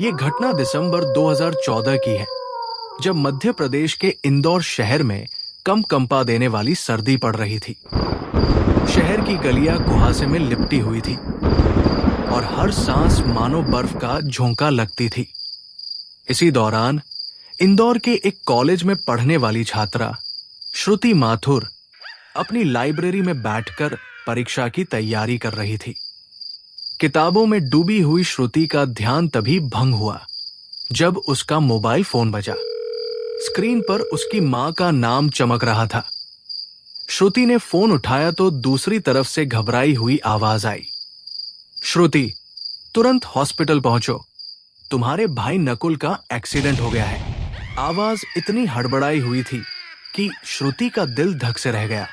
ये घटना दिसंबर 2014 की है, जब मध्य प्रदेश के इंदौर शहर में कंपा देने वाली सर्दी पड़ रही थी। शहर की गलियां कुहासे में लिपटी हुई थी और हर सांस मानो बर्फ का झोंका लगती थी। इसी दौरान इंदौर के एक कॉलेज में पढ़ने वाली छात्रा श्रुति माथुर अपनी लाइब्रेरी में बैठकर परीक्षा की तैयारी कर रही थी। किताबों में डूबी हुई श्रुति का ध्यान तभी भंग हुआ जब उसका मोबाइल फोन बजा। स्क्रीन पर उसकी मां का नाम चमक रहा था। श्रुति ने फोन उठाया तो दूसरी तरफ से घबराई हुई आवाज आई, श्रुति, तुरंत हॉस्पिटल पहुंचो, तुम्हारे भाई नकुल का एक्सीडेंट हो गया है। आवाज इतनी हड़बड़ाई हुई थी कि श्रुति का दिल धक से रह गया।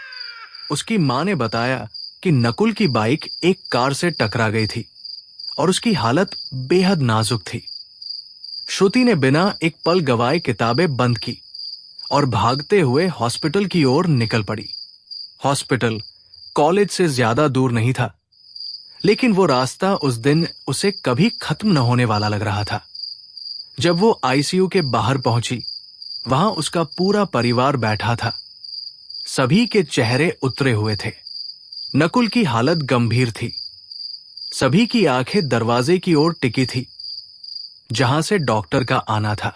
उसकी मां ने बताया कि नकुल की बाइक एक कार से टकरा गई थी और उसकी हालत बेहद नाजुक थी। श्रुति ने बिना एक पल गवाए किताबें बंद की और भागते हुए हॉस्पिटल की ओर निकल पड़ी। हॉस्पिटल कॉलेज से ज्यादा दूर नहीं था, लेकिन वो रास्ता उस दिन उसे कभी खत्म न होने वाला लग रहा था। जब वो आईसीयू के बाहर पहुंची, वहां उसका पूरा परिवार बैठा था। सभी के चेहरे उतरे हुए थे। नकुल की हालत गंभीर थी। सभी की आंखें दरवाजे की ओर टिकी थी, जहां से डॉक्टर का आना था।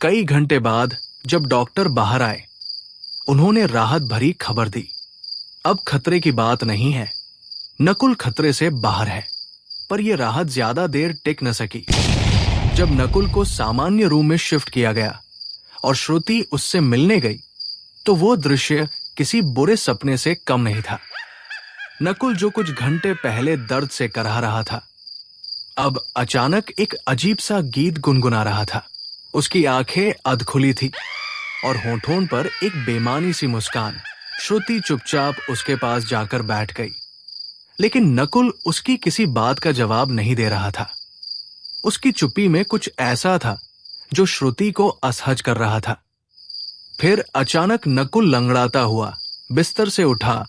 कई घंटे बाद जब डॉक्टर बाहर आए, उन्होंने राहत भरी खबर दी, अब खतरे की बात नहीं है, नकुल खतरे से बाहर है। पर यह राहत ज्यादा देर टिक न सकी। जब नकुल को सामान्य रूम में शिफ्ट किया गया और श्रुति उससे मिलने गई, तो वो दृश्य किसी बुरे सपने से कम नहीं था। नकुल जो कुछ घंटे पहले दर्द से कराह रहा था, अब अचानक एक अजीब सा गीत गुनगुना रहा था। उसकी आंखें अधखुली थी और होठों पर एक बेमानी सी मुस्कान। श्रुति चुपचाप उसके पास जाकर बैठ गई, लेकिन नकुल उसकी किसी बात का जवाब नहीं दे रहा था। उसकी चुप्पी में कुछ ऐसा था जो श्रुति को असहज कर रहा था। फिर अचानक नकुल लंगड़ाता हुआ बिस्तर से उठा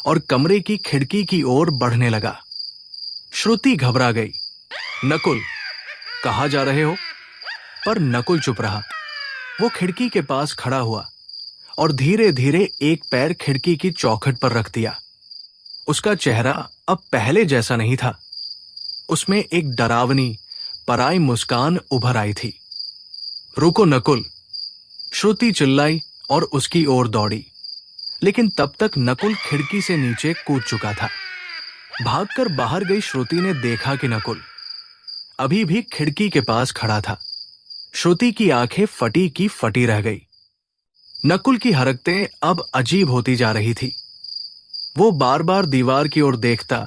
और कमरे की खिड़की की ओर बढ़ने लगा। श्रुति घबरा गई। नकुल, कहाँ जा रहे हो? पर नकुल चुप रहा। वो खिड़की के पास खड़ा हुआ और धीरे धीरे एक पैर खिड़की की चौखट पर रख दिया। उसका चेहरा अब पहले जैसा नहीं था। उसमें एक डरावनी, पराई मुस्कान उभर आई थी। रुको नकुल, श्रुति चिल्लाई और उसकी ओर दौड़ी, लेकिन तब तक नकुल खिड़की से नीचे कूद चुका था। भागकर बाहर गई श्रुति ने देखा कि नकुल अभी भी खिड़की के पास खड़ा था। श्रुति की आंखें फटी की फटी रह गई। नकुल की हरकतें अब अजीब होती जा रही थी। वो बार बार दीवार की ओर देखता,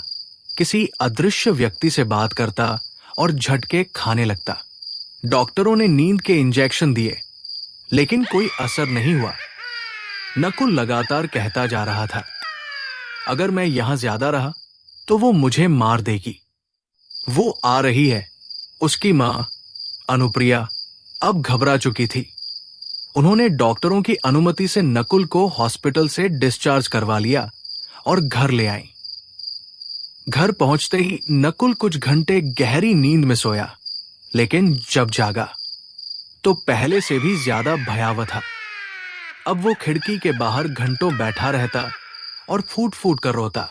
किसी अदृश्य व्यक्ति से बात करता और झटके खाने लगता। डॉक्टरों ने नींद के इंजेक्शन दिए, लेकिन कोई असर नहीं हुआ। नकुल लगातार कहता जा रहा था, अगर मैं यहां ज्यादा रहा तो वो मुझे मार देगी। वो आ रही है। उसकी मां अनुप्रिया अब घबरा चुकी थी। उन्होंने डॉक्टरों की अनुमति से नकुल को हॉस्पिटल से डिस्चार्ज करवा लिया और घर ले आई। घर पहुंचते ही नकुल कुछ घंटे गहरी नींद में सोया, लेकिन जब जागा तो पहले से भी ज्यादा भयावह था। अब वो खिड़की के बाहर घंटों बैठा रहता और फूट फूट कर रोता।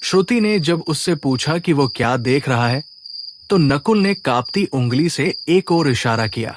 श्रुति ने जब उससे पूछा कि वो क्या देख रहा है, तो नकुल ने कांपती उंगली से एक और इशारा किया।